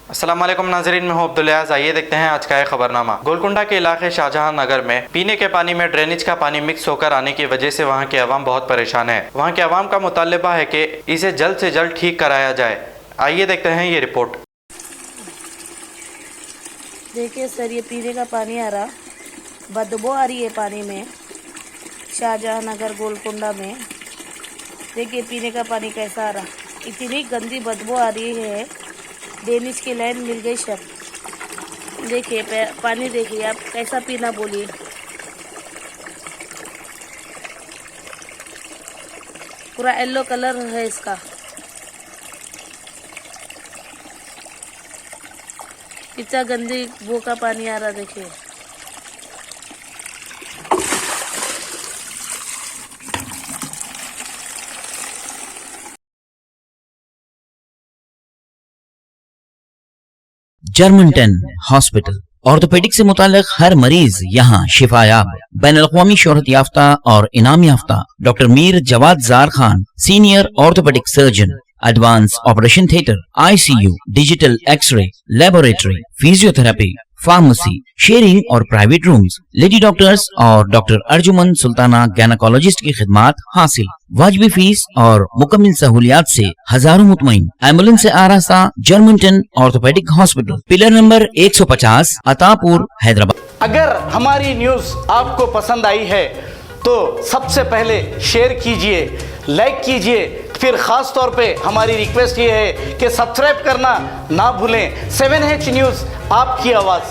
अस्सलाम वालेकुम नाज़रीन, मैं हूं अब्दुल-याज़। आइए देखते हैं आज का खबरनामा। गोलकुंडा के इलाके शाहजहां नगर में पीने के पानी में ड्रेनेज का पानी मिक्स होकर आने की वजह से वहां के अवाम बहुत परेशान है। वहां के अवाम का मुतालबा है कि इसे जल्द से जल्द ठीक कराया जाए। आइए देखते हैं ये रिपोर्ट। देखिए सर, ये पीने का पानी आ रहा, बदबू आ रही है पानी में। शाहजहां नगर गोलकुंडा में देखिए पीने का पानी कैसा आ रहा, इतनी गंदी बदबू आ रही है। ड्रेनेज की लाइन मिल गई सब। देखिए पानी, देखिए आप कैसा पीना बोलिए। पूरा येलो कलर है इसका। इतना गंदी बो का पानी आ रहा, देखिए। जर्मनटन हॉस्पिटल ऑर्थोपेडिक से मुताल्लिक हर मरीज यहाँ शिफायाब। बैनुल-अक़वामी शोहरत याफ्ता और इनाम याफ्ता doctor Mir Jawad Jar Khan, senior orthopaedic surgeon, advance operation theatre, ICU, digital x-ray, laboratory, physiotherapy, pharmacy, sharing और प्राइवेट रूम्स, लेडी डॉक्टर्स और डॉक्टर अर्जुमन सुल्ताना गैनकोलॉजिस्ट की खिदमात हासिल। वाजबी फीस और मुकम्मल सहूलियात से हजारों मुतमईन। एम्बुलेंस से आरास्ता Germanton orthopaedic hospital, pillar number 150, Attapur, Hyderabad. अगर हमारी न्यूज आपको पसंद आई है तो सबसे पहले शेयर कीजिए, लाइक कीजिए, फिर खास तौर पे हमारी रिक्वेस्ट ये है कि सब्सक्राइब करना ना भूलें। 7H न्यूज़, आपकी आवाज़।